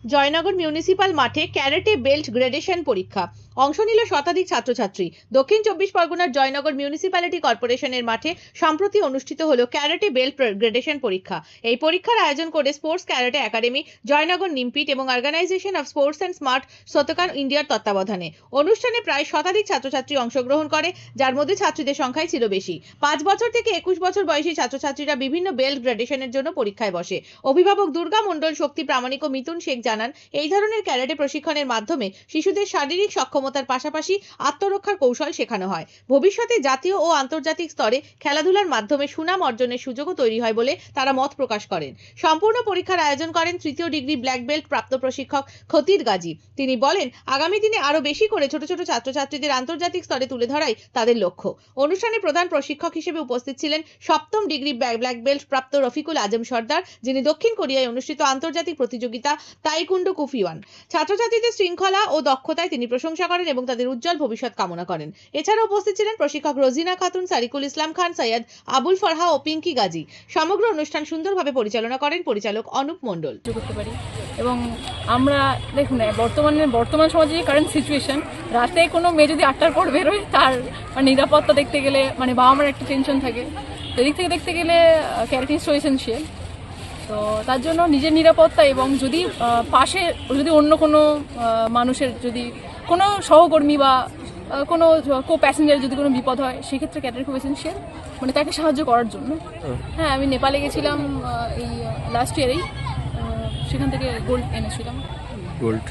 Joynagar municipal মাঠে ক্যারেটে belt gradation পরীক্ষা। অংশ নিল শতাধিক ছাত্রছাত্রী। দক্ষিণ চব্বিশ পরগনার জয়নগর মিউনিসিপ্যালিটি কর্পোরেশনের মাঠে সম্প্রতি অনুষ্ঠিত হলো ক্যারেটে বেল্ট গ্রেডেশন পরীক্ষা। এই পরীক্ষার আয়োজন করে sports karate academy, Joynagar Nimpith এবং organisation of sports and smart Shotokan ইন্ডিয়ার তত্ত্বাবধানে। অনুষ্ঠানে প্রায় শতাধিক ছাত্রছাত্রী অংশগ্রহণ করে, যার মধ্যে ছাত্রীদের সংখ্যাই ছিল বেশি। 5 বছর থেকে 21 বছর বয়সী ছাত্রছাত্রীরা বিভিন্ন বেল্ট গ্রেডেশনের জন্য পরীক্ষায় বসে। অভিভাবক দুর্গা মণ্ডল, শক্তি প্রামাণিক ও মিতুন শেখ জানান, এই ধরনের ক্যারেটে প্রশিক্ষণের মাধ্যমে শিশুদের শারীরিক সক্ষমতার পাশাপাশি আত্মরক্ষার কৌশল শেখানো হয়। ভবিষ্যতে জাতীয় ও আন্তর্জাতিক স্তরে খেলাধুলার মাধ্যমে সুনাম অর্জনের সুযোগও তৈরি হয় বলে তারা মত প্রকাশ করেন। সম্পূর্ণ পরীক্ষার আয়োজন করেন তৃতীয় ডিগ্রি ব্ল্যাক বেল্ট প্রাপ্ত প্রশিক্ষক খতির গাজী। তিনি বলেন, আগামী দিনে আরো বেশি করে ছোট ছোট ছাত্রছাত্রীদের আন্তর্জাতিক স্তরে তুলে ধরাই তাদের লক্ষ্য। অনুষ্ঠানে প্রধান প্রশিক্ষক হিসেবে উপস্থিত ছিলেন সপ্তম ডিগ্রি ব্ল্যাক বেল্ট প্রাপ্ত রফিকুল আজম সর্দার, যিনি দক্ষিণ কোরিয়ায় অনুষ্ঠিত আন্তর্জাতিক প্রতিযোগিতা তাইকুন্ডো কুফিওয়ান। ছাত্রছাত্রীদের শৃঙ্খলা ও দক্ষতায় তিনি প্রশংসা করেন এবং তাদের উজ্জ্বল ভবিষ্যৎ কামনা করেন। এছাড়াও উপস্থিত ছিলেন প্রশিক্ষক রোজিনা খাতুন, সারিকুল ইসলাম খান, সৈয়দ আবুল ফরহা ও পিঙ্কি গাজী। সমগ্র অনুষ্ঠান সুন্দরভাবে পরিচালনা করেন পরিচালক অনুপ মণ্ডল। করতে পারি এবং আমরা দেখুন বর্তমান সমাজে কারেন্ট সিচুয়েশন, রাতে কোনো মেয়ে যদি 8টার পর বেরোয় তার নিরাপত্তা দেখতে গেলে বাবা মার একটা টেনশন থাকে। এদিক থেকে দেখতে গেলে ক্যারেট ইজ সো এসেনশিয়াল। তো তার জন্য নিজের নিরাপত্তা এবং যদি পাশে যদি অন্য কোনো মানুষের যদি কোনো সহকর্মী বা কোনো কো প্যাসেঞ্জার যদি কোনো বিপদ হয়, সেক্ষেত্রে ক্যারেট খুব এসেনশিয়াল, তাকে সাহায্য করার জন্য। হ্যাঁ, আমি নেপালে গেছিলাম এই লাস্ট ইয়ারেই, সেখান থেকে গোল্ড এনেছিলাম। গোল্ড,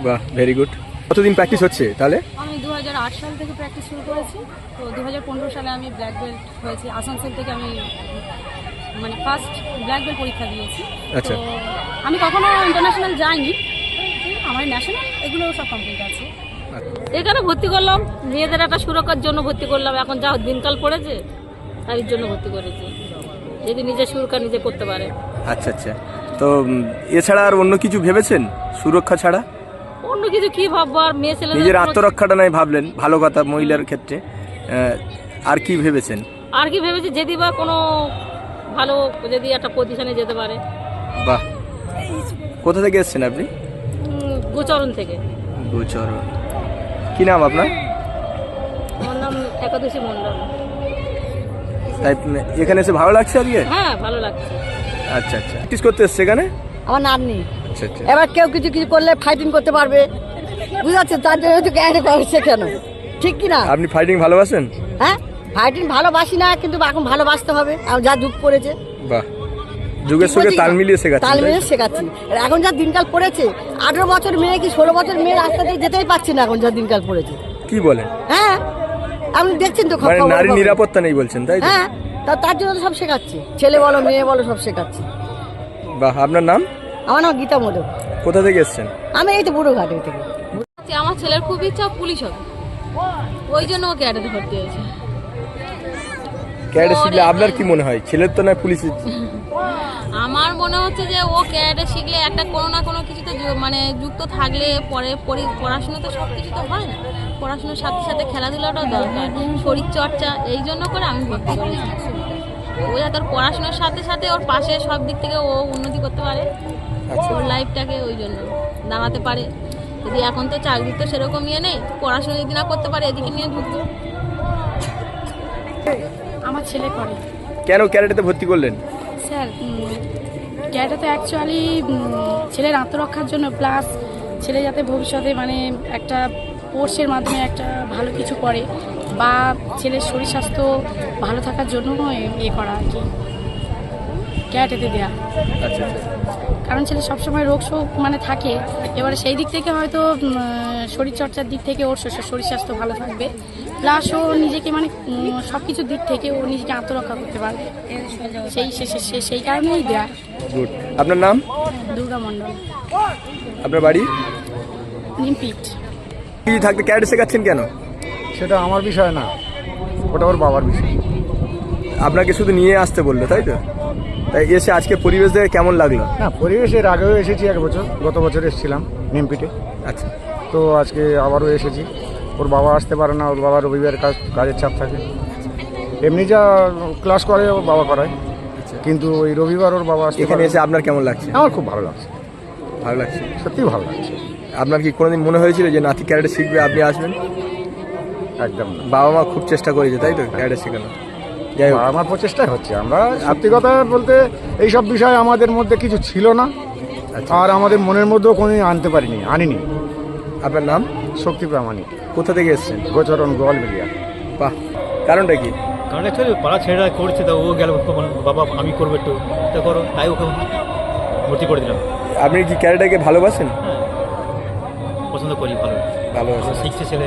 বাহ, ভেরি গুড। কতদিন প্র্যাকটিস হচ্ছে তাহলে? আমি 2008 সাল থেকে প্র্যাকটিস শুরু করেছি। তো 2015 সালে আমি ব্ল্যাক বেল্ট হয়েছি। আসানসোল থেকে আমি ফার্স্ট ব্ল্যাক বেল্ট পরীক্ষা দিয়েছি। আচ্ছা। তো আমি কখনো ইন্টারন্যাশনাল যাইনি, আমার ন্যাশনাল এগুলো সব কমপ্লিট আছে। এখানে ভর্তি করলাম মেয়েদের একটা সুরক্ষার জন্য ভর্তি করলাম। এখন যা দিনকাল পড়েছে তার জন্য ভর্তি করেছি, যদি নিজের সুরক্ষা নিজে করতে পারে। আচ্ছা আচ্ছা। তো এছাড়া আর অন্য কিছু ভেবেছেন সুরক্ষা ছাড়া? অন্য কিছু কি ভাববো, আর মেয়ে ছেলে নিজের আত্মরক্ষাটা নাই ভাবলেন, ভালো কথা মহিলার ক্ষেত্রে। আর কি ভেবেছেন? আর কি ভেবেছি, যদি বা কোনো ভালো যদি একটা পজিশনে যেতে পারে। বাহ। কোথা থেকে এসেছেন আপনি? গোচরণ থেকে। গোচরণ। কি নাম আপনার? আমার নাম একাদশী মণ্ডল। তাই এখানে এসে ভালো লাগছে আজকে? হ্যাঁ, ভালো লাগছে। আচ্ছা আচ্ছা। প্র্যাকটিস করতে এসছে এখানে? আমার নাতনি। আচ্ছা আচ্ছা। এবার কেউ কিছু করলে ফাইটিং করতে পারবে, বুঝাচ্ছে, তার জন্য তো ক্যারেটে করছে কেন, ঠিক কি না? আপনি ফাইটিং ভালোবাসেন? হ্যাঁ, ফাইটিং ভালোবাসি না, কিন্তু এখন ভালোবাসতে হবে, আর যা যুগ পড়েছে। বাহ, যুগের সঙ্গে তাল মিলিয়ে শেখাচ্ছেন। তাল মিলিয়ে শেখাচ্ছি। এখন যা দিনকাল পড়েছে, 18 বছর মেয়ে কি 16 বছর মেয়ে রাস্তা দিয়ে যেতেই পারছি না, এখন যা দিনকাল পড়েছে। কি বলেন? হ্যাঁ, আপনি দেখছেন তো। নারীর নিরাপত্তা নেই বলছেন, তাই? হ্যাঁ, তার জন্য তো সব শেখাচ্ছি, ছেলে বলো মেয়ে বলো সব শেখাচ্ছি। বাহ। আপনার নাম? আমার নাম গীতা মোদক। কোথা থেকে এসেছেন? আমি এই তো বুড়োঘাট থেকে। আমার ছেলের খুব ইচ্ছা পুলিশ হবে, ওই জন্য ও ক্যাডেটে ভর্তি হয়েছে। ক্যাডেট শিখলে আপনার কি মনে হয়? ছেলের তো না পুলিশ। আমার মনে হচ্ছে যে ও ক্যাডেটে শিখলে একটা কোনো না কোনো কিছুতে যুক্ত থাকলে পরে পড়াশোনা তো সব কিছু তো হয় না, পড়াশোনার সাথে সাথে খেলাধুলাটাও দরকার, শরীর চর্চা। এই জন্য করে আমি ভর্তি করেছি। ও যাতে ওর পড়াশোনার সাথে সাথে ওর পাশে সব দিক থেকে ও উন্নতি করতে পারে, ওর লাইফটাকে ওই জন্য দাঁড়াতে পারে। যদি এখন তো চাকরি তো সেরকম ইয়ে নেই, পড়াশোনা যদি না করতে পারে এদিকে নিয়ে ঢুকবো। আমার ছেলে করে। কেন ক্যারেটেতে ভর্তি করলেন? স্যার, ক্যারেটে তো অ্যাকচুয়ালি ছেলের আত্মরক্ষার জন্য, প্লাস ছেলে যাতে ভবিষ্যতে একটা কোর্সের মাধ্যমে একটা ভালো কিছু করে, বা ছেলের শরীর স্বাস্থ্য ভালো থাকার জন্য ইয়ে করা আর কি, ক্যারেটেতে দেওয়া। আচ্ছা। কারণ ছেলে সবসময় রোগ শোক থাকে, এবারে সেই দিক থেকে হয়তো শরীরচর্চার দিক থেকে ওর শরীর স্বাস্থ্য ভালো থাকবে, প্লাস ও নিজেকে সব কিছুর দিক থেকে ও নিজেকে আত্মরক্ষা করতে পারবে, সেই কারণেই দেয়া। গুড। আপনার নাম? দুর্গা মণ্ডল। আপনার বাড়ি? নিমপিট। কি থাকতে ক্যারেট শেখাচ্ছেন কেন? সেটা আমার বিষয় না, ওটা ওর বাবার বিষয়। আপনাকে শুধু নিয়ে আসতে বললো, তাই তো? তাই এসে আজকে পরিবেশ দেখে কেমন লাগলো? হ্যাঁ, পরিবেশের আগেও এসেছি, 1 বছর, গত বছর এসেছিলাম নিমপিটে। আচ্ছা। তো আজকে আবারও এসেছি। ওর বাবা আসতে পারে না, ওর বাবার রবিবার কাজের চাপ থাকে। এমনি যা ক্লাস করে ওর বাবা করায়, কিন্তু ওই রবিবার ওর বাবা আসতে এখানে এসে আপনার কেমন লাগছে? আমার খুব ভালো লাগছে। ভালো লাগছে। সত্যি ভালো লাগছে। আপনার কি কোনোদিন মনে হয়েছিল যে নাতি ক্যারেটে শিখবে, আপনি আসবেন? একদম না। বাবা মা খুব চেষ্টা করেছে তাই তো ক্যারেটে শেখানো? যাই হোক, আমার প্রচেষ্টাই হচ্ছে। আমরা সত্যি কথা বলতে এইসব বিষয় আমাদের মধ্যে কিছু ছিল না, আর আমাদের মনের মধ্যেও কোনোদিন আনিনি। আপনার নাম? শক্তি প্রামাণিক। কোথা থেকে এসেছেন? গোচরণ গোয়ালবেড়িয়া। বাহ, কারণটা কি? কারণ অ্যাকচুয়ালি পাড়া ছেলেরা করছে, তা ও গেল, বাবা আমি করবো একটু, তা করো, তাই ওকে ভর্তি করে দিলাম। আপনি কি ক্যারেটাকে ভালোবাসেন? পছন্দ করি, ভালো ভালোবাসেন। শিখছে ছেলে।